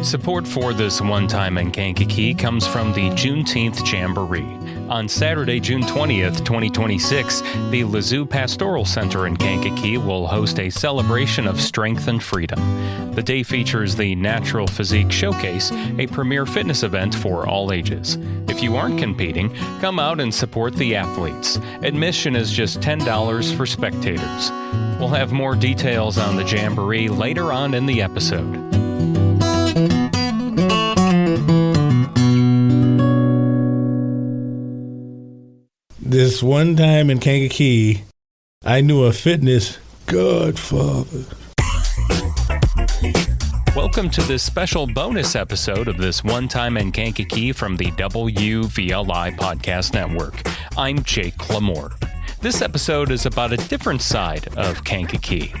Support for this One Time in Kankakee comes from the Juneteenth Jamboree. On Saturday, June 20th, 2026, the Lazoo Pastoral Center in Kankakee will host a celebration of strength and freedom. The day features the Natural Physique Showcase, a premier fitness event for all ages. If you aren't competing, come out and support the athletes. Admission is just $10 for spectators. We'll have more details on the Jamboree later on in the episode. This one time in Kankakee, I knew a Fitness Godfather. Welcome to this special bonus episode of This One Time in Kankakee from the WVLI Podcast Network. I'm Jake Lamore. This episode is about a different side of Kankakee.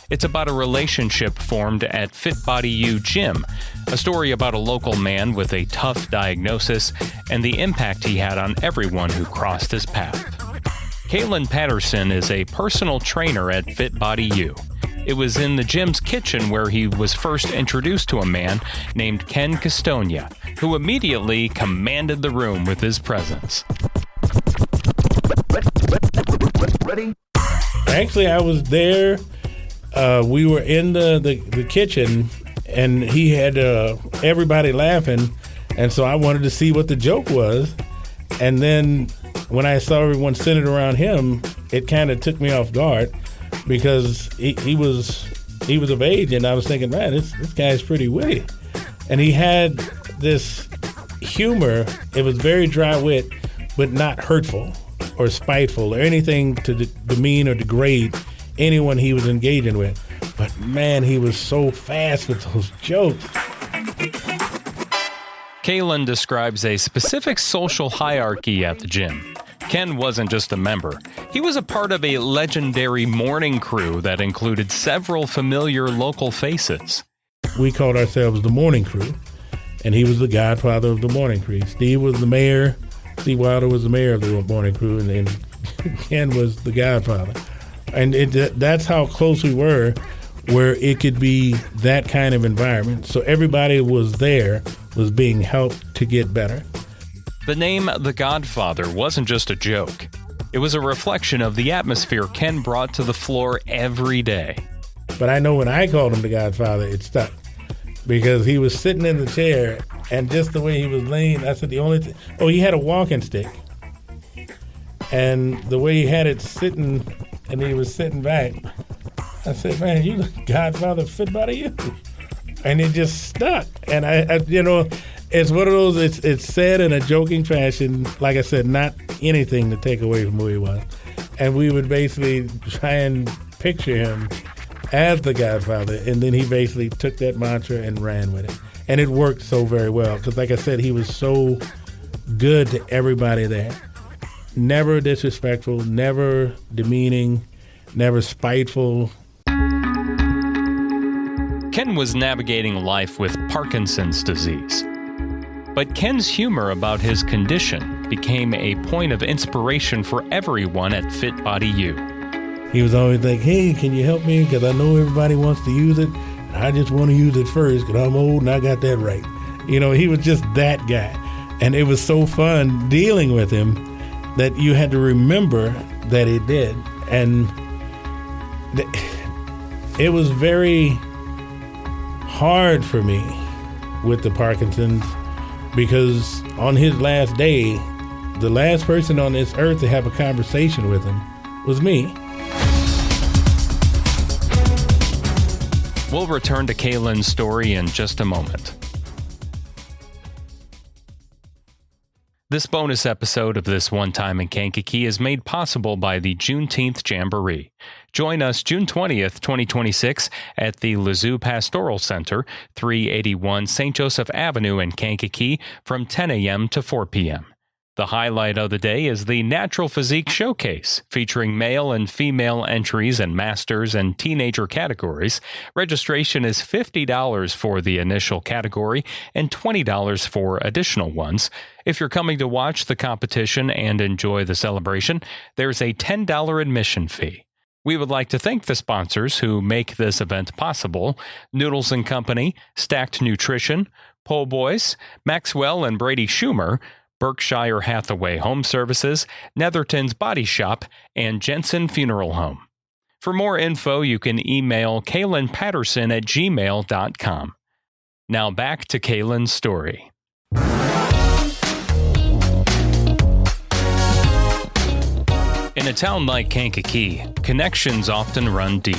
It's about a relationship formed at Fit Body U Gym, a story about a local man with a tough diagnosis and the impact he had on everyone who crossed his path. Kaelin Patterson is a personal trainer at Fit Body U. It was in the gym's kitchen where he was first introduced to a man named Ken Castongia, who immediately commanded the room with his presence. Ready? Actually, I was there. We were in the kitchen, and he had everybody laughing, and so I wanted to see what the joke was. And then when I saw everyone centered around him, it kind of took me off guard because he was of age, and I was thinking, man, this guy's pretty witty. And he had this humor. It was very dry wit, but not hurtful or spiteful or anything to demean or degrade anyone he was engaging with. But man, he was so fast with those jokes. Kaelin describes a specific social hierarchy at the gym. Ken wasn't just a member. He was a part of a legendary morning crew that included several familiar local faces. We called ourselves the Morning Crew, and he was the godfather of the morning crew. Steve was the mayor. Steve Wilder was the mayor of the morning crew, and Ken was the godfather. And that's how close we were, where it could be that kind of environment. So everybody was there, was being helped to get better. The name The Godfather wasn't just a joke. It was a reflection of the atmosphere Ken brought to the floor every day. But I know when I called him The Godfather, it stuck. Because he was sitting in the chair, and just the way he was laying, I said the only thing... Oh, he had a walking stick. And the way he had it sitting... and he was sitting back. I said, man, you the Godfather Fit Body U. And it just stuck. And I it's one of those, it's said in a joking fashion, like I said, not anything to take away from who he was. And we would basically try and picture him as the Godfather, and then he basically took that mantra and ran with it. And it worked so very well, because like I said, he was so good to everybody there. Never disrespectful, never demeaning, never spiteful. Ken was navigating life with Parkinson's disease. But Ken's humor about his condition became a point of inspiration for everyone at Fit Body U. He was always like, hey, can you help me? Because I know everybody wants to use it. And I just want to use it first because I'm old and I got that right. He was just that guy. And it was so fun dealing with him that you had to remember that he did. And it was very hard for me with the Parkinson's because on his last day, the last person on this earth to have a conversation with him was me. We'll return to Kaelin's story in just a moment. This bonus episode of This One Time in Kankakee is made possible by the Juneteenth Jamboree. Join us June 20th, 2026 at the Lazoo Pastoral Center, 381 St. Joseph Avenue in Kankakee from 10 a.m. to 4 p.m. The highlight of the day is the Natural Physique Showcase, featuring male and female entries in masters and teenager categories. Registration is $50 for the initial category and $20 for additional ones. If you're coming to watch the competition and enjoy the celebration, there's a $10 admission fee. We would like to thank the sponsors who make this event possible: Noodles & Company, Stacked Nutrition, Po' Boys, Maxwell and Brady Schumer, Berkshire Hathaway Home Services, Netherton's Body Shop, and Jensen Funeral Home. For more info, you can email Kaelin Patterson at gmail.com. Now back to Kaelin's story. In a town like Kankakee, connections often run deep.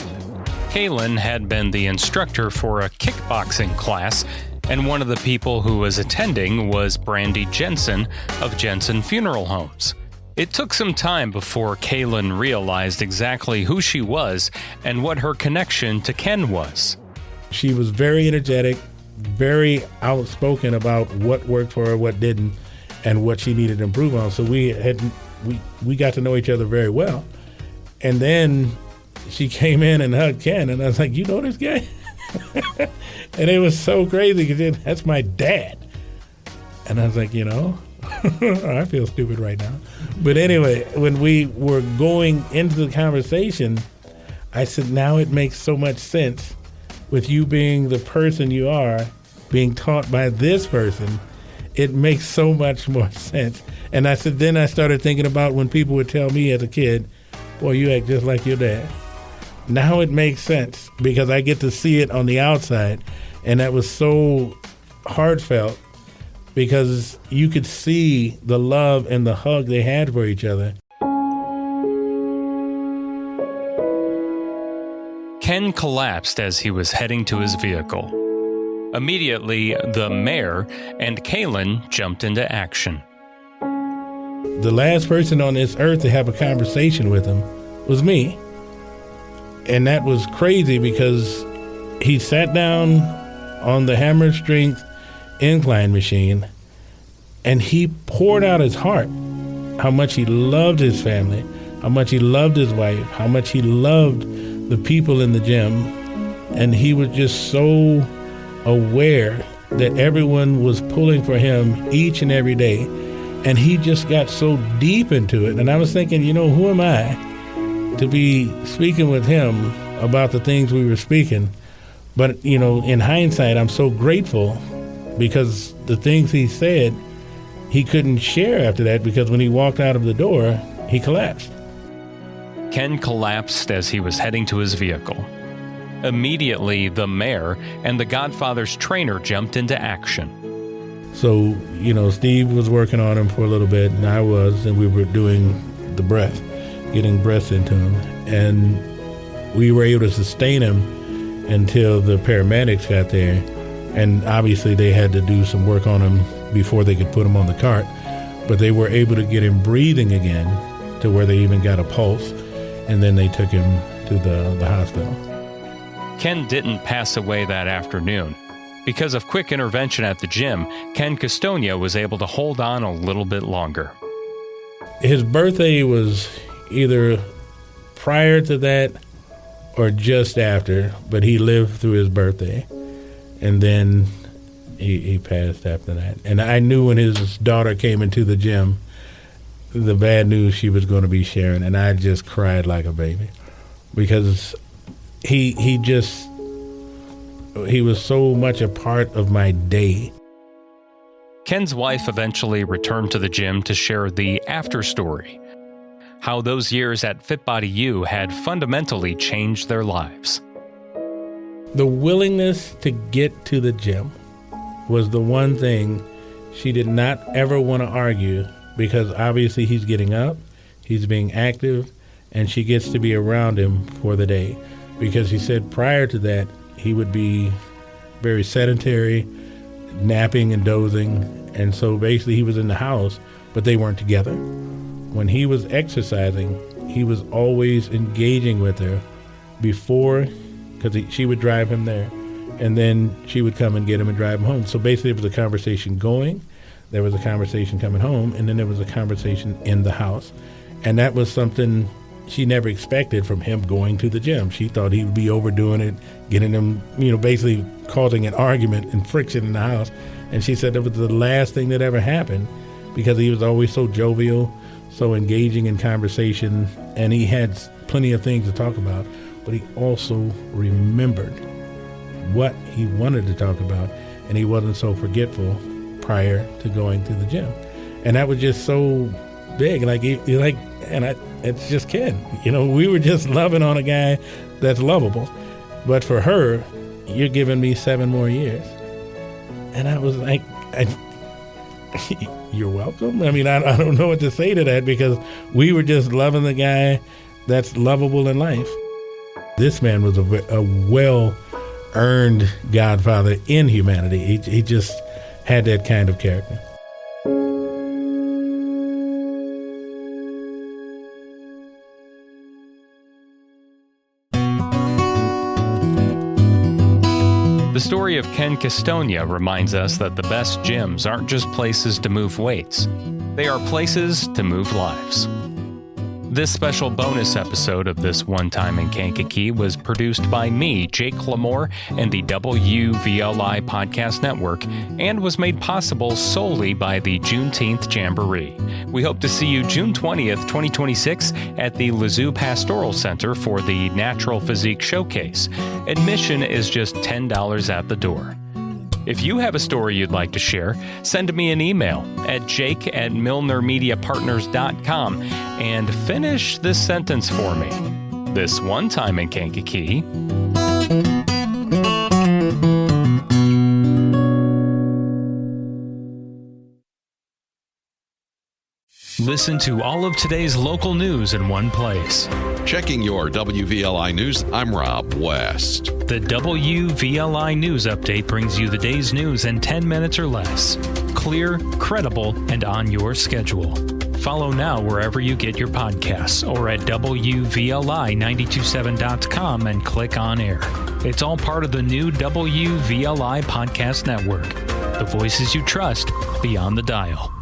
Kaelin had been the instructor for a kickboxing class, and one of the people who was attending was Brandi Jensen of Jensen Funeral Homes. It took some time before Kaelin realized exactly who she was and what her connection to Ken was. She was very energetic, very outspoken about what worked for her, what didn't, and what she needed to improve on. So we got to know each other very well. And then she came in and hugged Ken, and I was like, "You know this guy?" And it was so crazy because that's my dad. And I was like, I feel stupid right now. But anyway, when we were going into the conversation, I said, now it makes so much sense with you being the person you are, being taught by this person. It makes so much more sense. And I said, then I started thinking about when people would tell me as a kid, "Boy, you act just like your dad." Now it makes sense because I get to see it on the outside. And that was so heartfelt because you could see the love and the hug they had for each other. Ken collapsed as he was heading to his vehicle. Immediately, the mayor and Kaelin jumped into action. The last person on this earth to have a conversation with him was me. And that was crazy because he sat down on the hammer strength incline machine and he poured out his heart, how much he loved his family, how much he loved his wife, how much he loved the people in the gym. And he was just so aware that everyone was pulling for him each and every day. And he just got so deep into it. And I was thinking, who am I to be speaking with him about the things we were speaking? But, in hindsight, I'm so grateful because the things he said, he couldn't share after that because when he walked out of the door, he collapsed. Ken collapsed as he was heading to his vehicle. Immediately, the mayor and the Godfather's trainer jumped into action. So, Steve was working on him for a little bit, and I was, and we were doing the breath, getting breaths into him. And we were able to sustain him until the paramedics got there. And obviously they had to do some work on him before they could put him on the cart. But they were able to get him breathing again to where they even got a pulse. And then they took him to the hospital. Ken didn't pass away that afternoon. Because of quick intervention at the gym, Ken Castongia was able to hold on a little bit longer. His birthday was either prior to that or just after, but he lived through his birthday. And then he passed after that. And I knew when his daughter came into the gym, the bad news she was going to be sharing, and I just cried like a baby because he was so much a part of my day. Ken's wife eventually returned to the gym to share the after story, how those years at Fit Body U had fundamentally changed their lives. The willingness to get to the gym was the one thing she did not ever want to argue because obviously he's getting up, he's being active, and she gets to be around him for the day. Because she said prior to that, he would be very sedentary, napping and dozing, and so basically he was in the house, but they weren't together. When he was exercising, he was always engaging with her before, because she would drive him there, and then she would come and get him and drive him home. So basically it was a conversation going, there was a conversation coming home, and then there was a conversation in the house. And that was something she never expected from him going to the gym. She thought he would be overdoing it, getting him, basically causing an argument and friction in the house. And she said that was the last thing that ever happened because he was always so jovial, so engaging in conversation, and he had plenty of things to talk about, but he also remembered what he wanted to talk about, and he wasn't so forgetful prior to going to the gym. And that was just so big. It's just Ken. We were just loving on a guy that's lovable. But for her, you're giving me 7 more years. And I was like, you're welcome. I mean, I don't know what to say to that, because we were just loving the guy that's lovable in life. This man was a well-earned godfather in humanity. He just had that kind of character. The story of Ken Castongia reminds us that the best gyms aren't just places to move weights. They are places to move lives. This special bonus episode of This One Time in Kankakee was produced by me, Jake Lamore, and the WVLI Podcast Network, and was made possible solely by the Juneteenth Jamboree. We hope to see you June 20th, 2026 at the Lazoo Pastoral Center for the Natural Physique Showcase. Admission is just $10 at the door. If you have a story you'd like to share, send me an email at jake@milnermediapartners.com and finish this sentence for me. This one time in Kankakee. Listen to all of today's local news in one place. Checking your WVLI News, I'm Rob West. The WVLI News Update brings you the day's news in 10 minutes or less. Clear, credible, and on your schedule. Follow now wherever you get your podcasts or at WVLI927.com and click on air. It's all part of the new WVLI Podcast Network. The voices you trust beyond the dial.